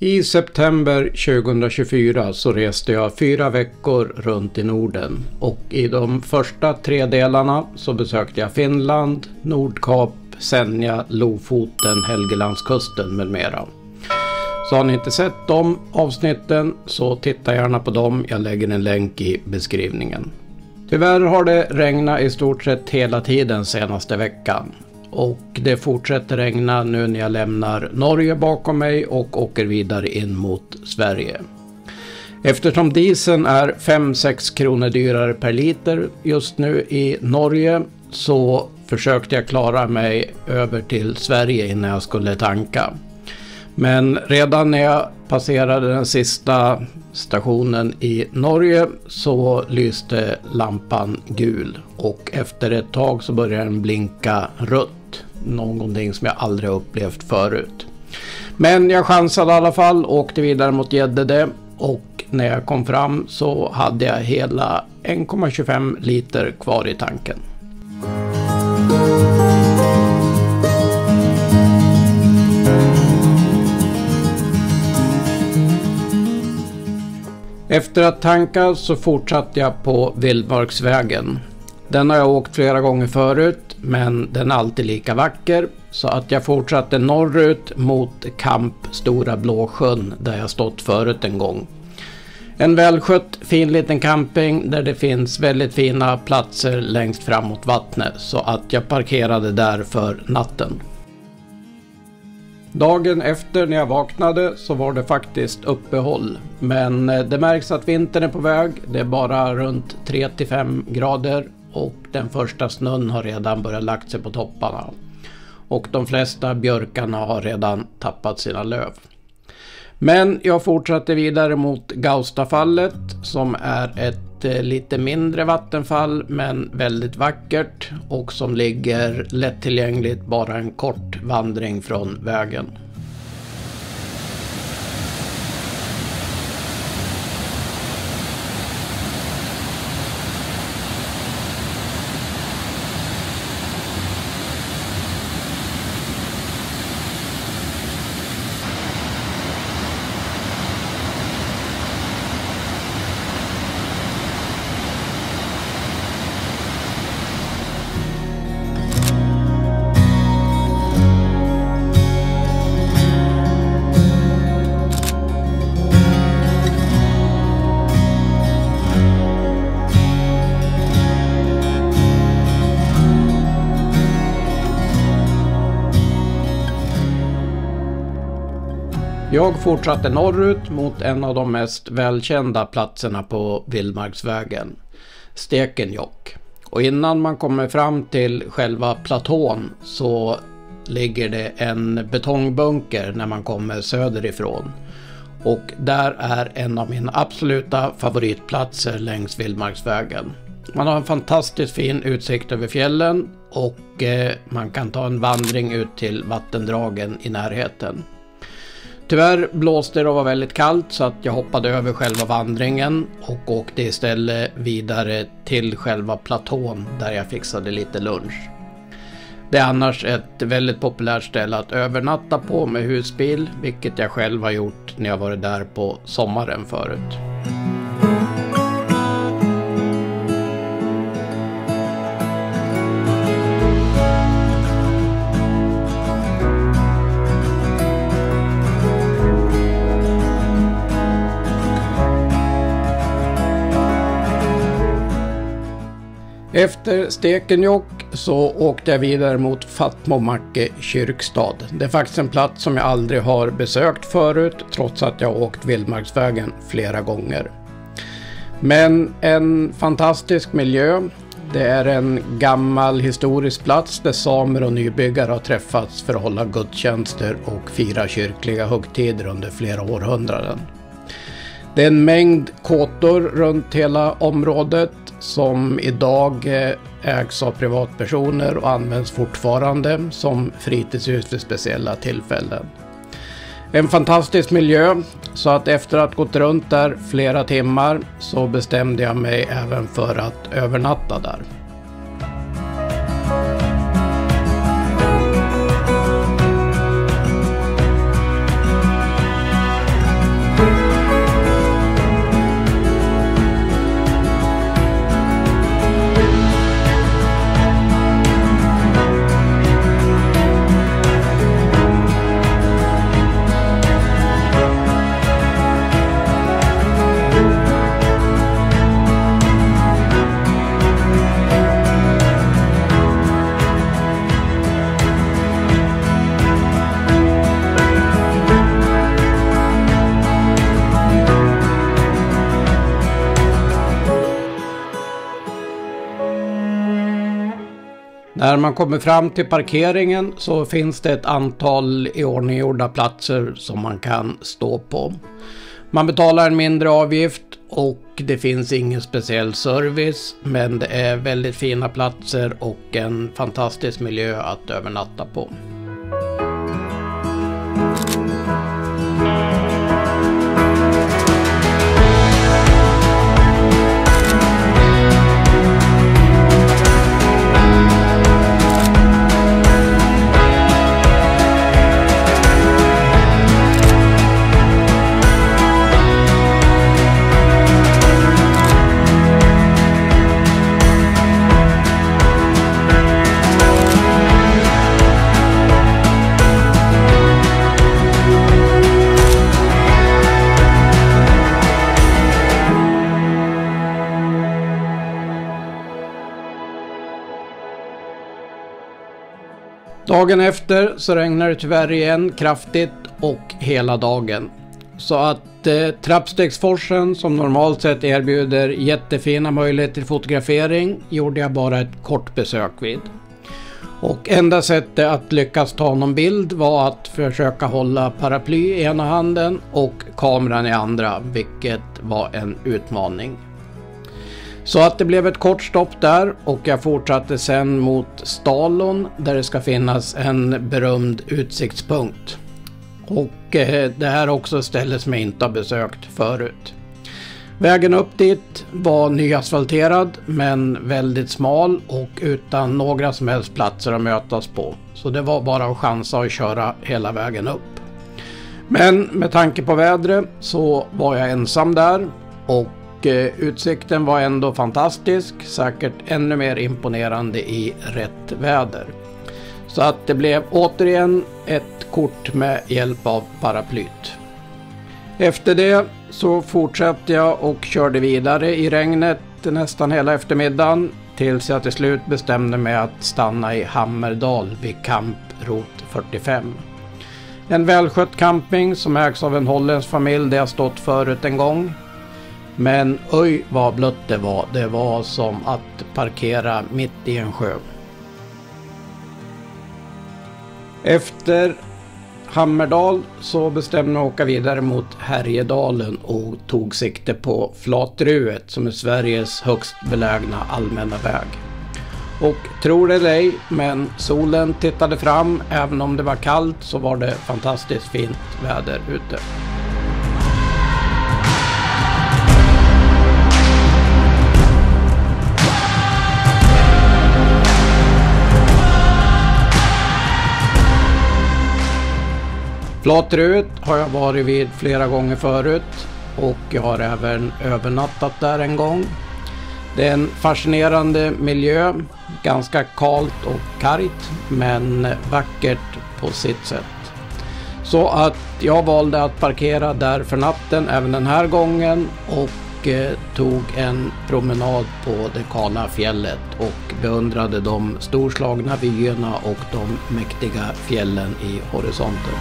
I september 2024 så reste jag 4 veckor runt i Norden och i de första 3 delarna så besökte jag Finland, Nordkap, Senja, Lofoten, Helgelandskusten med mera. Så har ni inte sett de avsnitten så titta gärna på dem, jag lägger en länk i beskrivningen. Tyvärr har det regnat i stort sett hela tiden senaste veckan. Och det fortsätter regna nu när jag lämnar Norge bakom mig och åker vidare in mot Sverige. Eftersom dieseln är 5-6 kronor dyrare per liter just nu i Norge så försökte jag klara mig över till Sverige innan jag skulle tanka. Men redan när jag passerade den sista stationen i Norge så lyste lampan gul och efter ett tag så började den blinka rött. Någonting som jag aldrig upplevt förut. Men jag chansade i alla fall och åkte vidare mot Gäddede och när jag kom fram så hade jag hela 1,25 liter kvar i tanken. Efter att tanka så fortsatte jag på Vildmarksvägen. Den har jag åkt flera gånger förut men den är alltid lika vacker så att jag fortsatte norrut mot Kamp Stora Blåsjön där jag stått förut en gång. En välskött fin liten camping där det finns väldigt fina platser längst fram mot vattnet så att jag parkerade där för natten. Dagen efter när jag vaknade så var det faktiskt uppehåll. Men det märks att vintern är på väg. Det är bara runt 3-5 grader och den första snön har redan börjat lagt sig på topparna. Och de flesta björkarna har redan tappat sina löv. Men jag fortsatte vidare mot Gaustafallet som är ett lite mindre vattenfall men väldigt vackert och som ligger lättillgängligt bara en kort vandring från vägen. Jag fortsatte norrut mot en av de mest välkända platserna på Vildmarksvägen, Stekenjokk. Och innan man kommer fram till själva platån så ligger det en betongbunker när man kommer söderifrån. Och där är en av mina absoluta favoritplatser längs Vildmarksvägen. Man har en fantastiskt fin utsikt över fjällen och man kan ta en vandring ut till vattendragen i närheten. Tyvärr blåste det och var väldigt kallt så att jag hoppade över själva vandringen och åkte istället vidare till själva platån där jag fixade lite lunch. Det är annars ett väldigt populärt ställe att övernatta på med husbil, vilket jag själv har gjort när jag varit där på sommaren förut. Efter Stekenjokk så åkte jag vidare mot Fatmomakke kyrkstad. Det är faktiskt en plats som jag aldrig har besökt förut trots att jag åkt Vildmarksvägen flera gånger. Men en fantastisk miljö. Det är en gammal historisk plats där samer och nybyggare har träffats för att hålla gudstjänster och fira kyrkliga högtider under flera århundraden. Det är en mängd kåtor runt hela området som idag ägs av privatpersoner och används fortfarande som fritidshus vid speciella tillfällen. En fantastisk miljö så att efter att gått runt där flera timmar så bestämde jag mig även för att övernatta där. När man kommer fram till parkeringen så finns det ett antal iordninggjorda platser som man kan stå på. Man betalar en mindre avgift och det finns ingen speciell service, men det är väldigt fina platser och en fantastisk miljö att övernatta på. Dagen efter så regnar det tyvärr igen kraftigt och hela dagen. Så att Trappstegsforsen, som normalt sett erbjuder jättefina möjligheter till fotografering, gjorde jag bara ett kort besök vid. Och enda sättet att lyckas ta någon bild var att försöka hålla paraply i ena handen och kameran i andra, vilket var en utmaning. Så att det blev ett kort stopp där och jag fortsatte sen mot Stalon där det ska finnas en berömd utsiktspunkt. Och det här också stället som jag inte har besökt förut. Vägen upp dit var nyasfalterad men väldigt smal och utan några som helst platser att mötas på. Så det var bara att chansa och köra hela vägen upp. Men med tanke på vädret så var jag ensam där och utsikten var ändå fantastisk, säkert ännu mer imponerande i rätt väder. Så att det blev återigen ett kort med hjälp av paraplyt. Efter det så fortsatte jag och körde vidare i regnet nästan hela eftermiddagen tills jag till slut bestämde mig att stanna i Hammerdal vid Camp Route 45. En välskött camping som ägs av en holländsk familj där jag stått förut en gång. Men oj vad blött det var. Det var som att parkera mitt i en sjö. Efter Hammerdal så bestämde jag åka vidare mot Härjedalen och tog sikte på Flatruet som är Sveriges högst belägna allmänna väg. Och tror det eller ej, men solen tittade fram. Även om det var kallt så var det fantastiskt fint väder ute. Flatruet har jag varit vid flera gånger förut och jag har även övernattat där en gång. Det är en fascinerande miljö, ganska kalt och kargt men vackert på sitt sätt. Så att jag valde att parkera där för natten även den här gången och tog en promenad på det kala fjället och beundrade de storslagna vyerna och de mäktiga fjällen i horisonten.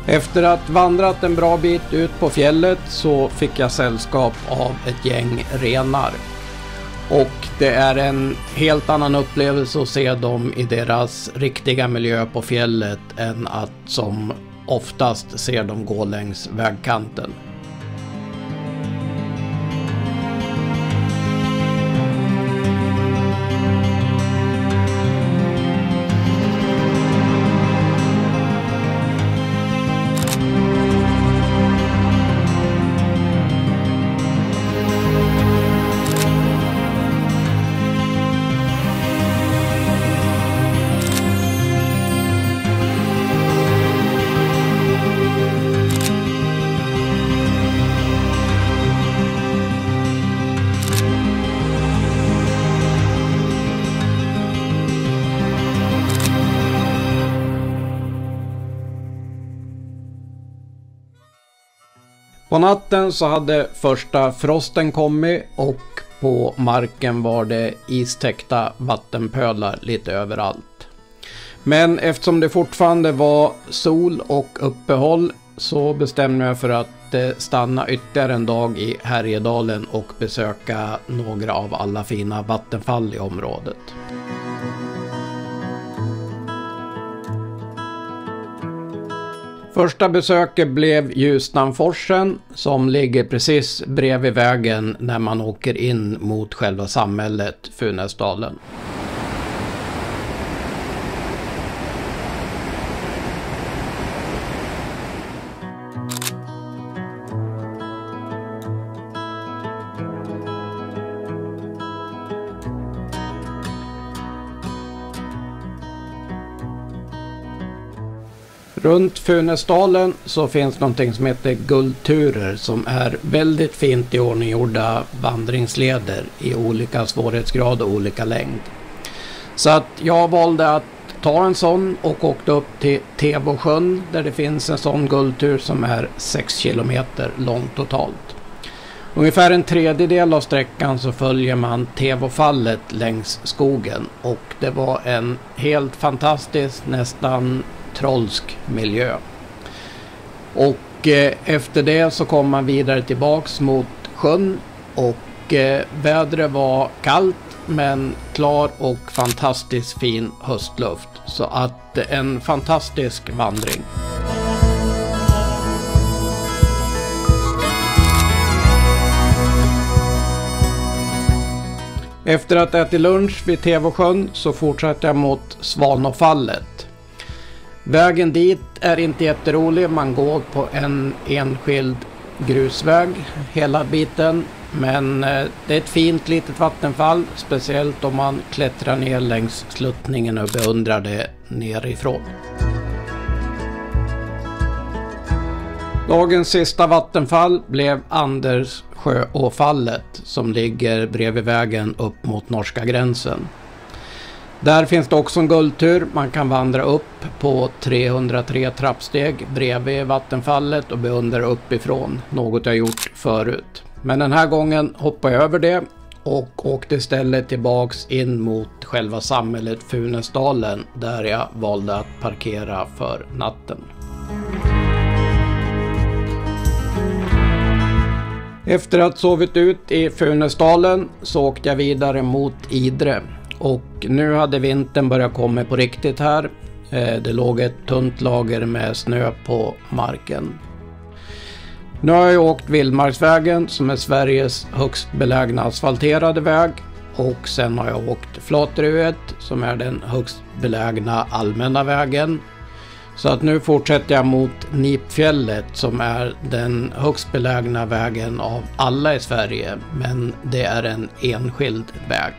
Efter att vandrat en bra bit ut på fjället så fick jag sällskap av ett gäng renar. Och det är en helt annan upplevelse att se dem i deras riktiga miljö på fjället än att som oftast se dem gå längs vägkanten. På natten så hade första frosten kommit och på marken var det istäckta vattenpölar lite överallt. Men eftersom det fortfarande var sol och uppehåll så bestämde jag för att stanna ytterligare en dag i Härjedalen och besöka några av alla fina vattenfall i området. Första besöket blev Ljusnanforsen som ligger precis bredvid vägen när man åker in mot själva samhället Funäsdalen. Runt Funäsdalen så finns någonting som heter guldturer som är väldigt fint iordninggjorda vandringsleder i olika svårighetsgrad och olika längd. Så att jag valde att ta en sån och åkte upp till Tevåsjön där det finns en sån guldtur som är 6 kilometer lång totalt. Ungefär en tredjedel av sträckan så följer man Tevåfallet längs skogen och det var en helt fantastisk, nästan trollsk miljö. Och efter det så kom man vidare tillbaks mot sjön och vädret var kallt men klar och fantastiskt fin höstluft. Så att en fantastisk vandring. Efter att äta lunch vid Tevåsjön så fortsatte jag mot Svanåfallet. Vägen dit är inte jätterolig, man går på en enskild grusväg hela biten. Men det är ett fint litet vattenfall, speciellt om man klättrar ner längs sluttningen och beundrar det nerifrån. Dagens sista vattenfall blev Anderssjöåfallet som ligger bredvid vägen upp mot norska gränsen. Där finns det också en guldtur. Man kan vandra upp på 303 trappsteg bredvid vattenfallet och beundra uppifrån. Något jag gjort förut. Men den här gången hoppade jag över det och åkte istället tillbaks in mot själva samhället Funäsdalen där jag valde att parkera för natten. Efter att sovit ut i Funäsdalen så åkte jag vidare mot Idre. Och nu hade vintern börjat komma på riktigt här. Det låg ett tunt lager med snö på marken. Nu har jag åkt Vildmarksvägen som är Sveriges högst belägna asfalterade väg. Och sen har jag åkt Flatruet som är den högst belägna allmänna vägen. Så att nu fortsätter jag mot Nipfjället som är den högst belägna vägen av alla i Sverige. Men det är en enskild väg.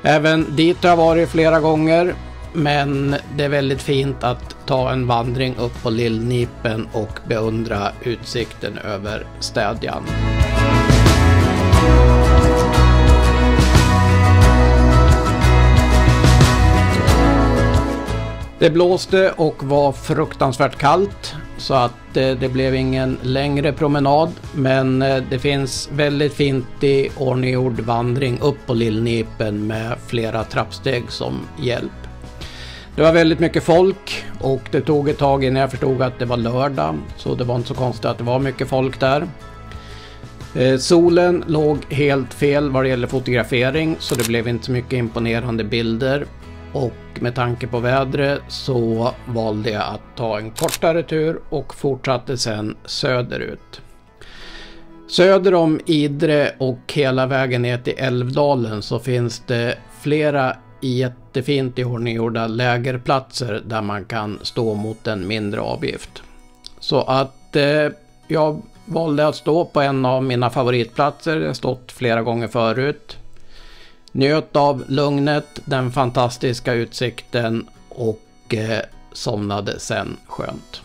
Även dit har jag varit flera gånger, men det är väldigt fint att ta en vandring upp på Lillnipen och beundra utsikten över Städjan. Det blåste och var fruktansvärt kallt så att det blev ingen längre promenad, men det finns väldigt fint i ordninggjord vandring upp på Lillnipen med flera trappsteg som hjälp. Det var väldigt mycket folk och det tog ett tag innan jag förstod att det var lördag, så det var inte så konstigt att det var mycket folk där. Solen låg helt fel vad det gäller fotografering så det blev inte så mycket imponerande bilder. Och med tanke på vädret så valde jag att ta en kortare tur och fortsatte sedan söderut. Söder om Idre och hela vägen ner till Älvdalen så finns det flera jättefint iordninggjorda lägerplatser där man kan stå mot en mindre avgift. Så att jag valde att stå på en av mina favoritplatser, jag har stått flera gånger förut. Njöt av lugnet, den fantastiska utsikten och somnade sen skönt.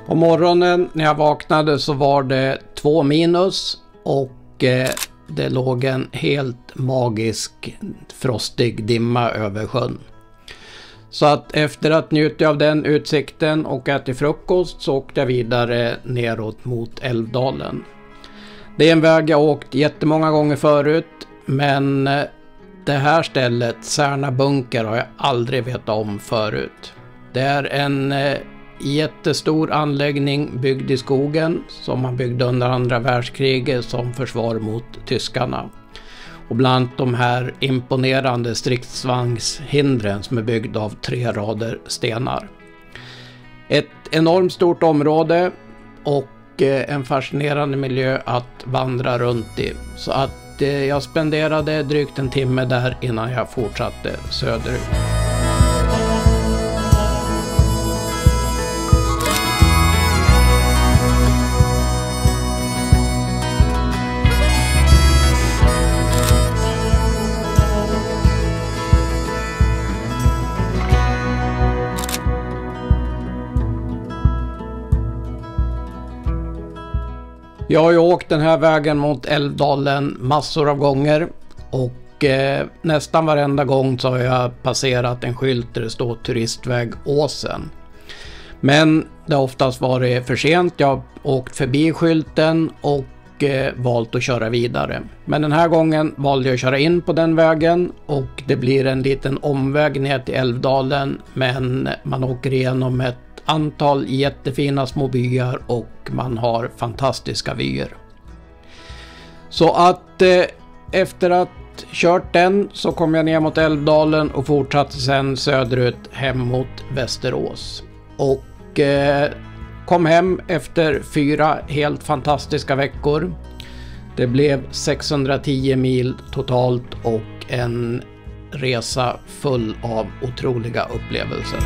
På morgonen när jag vaknade så var det 2 minus och det låg en helt magisk frostig dimma över sjön. Så att efter att njuta av den utsikten och äta frukost så åkte jag vidare neråt mot Älvdalen. Det är en väg jag åkt jättemånga gånger förut, men det här stället, Särna bunker, har jag aldrig vetat om förut. Det är en jättestor anläggning byggd i skogen som man byggde under andra världskriget som försvar mot tyskarna. Och bland de här imponerande stridsvagnshindren som är byggda av 3 rader stenar. Ett enormt stort område och en fascinerande miljö att vandra runt i. Så att jag spenderade drygt en timme där innan jag fortsatte söderut. Jag har ju åkt den här vägen mot Älvdalen massor av gånger och nästan varenda gång så har jag passerat en skylt där det står turistväg Åsen. Men det har oftast varit för sent, jag har åkt förbi skylten och valt att köra vidare. Men den här gången valde jag att köra in på den vägen och det blir en liten omväg ner till Älvdalen, men man åker igenom ett antal jättefina små byar och man har fantastiska vyer. Så att efter att kört den så kom jag ner mot Älvdalen och fortsatte sedan söderut hem mot Västerås. Och kom hem efter 4 helt fantastiska veckor. Det blev 610 mil totalt och en resa full av otroliga upplevelser.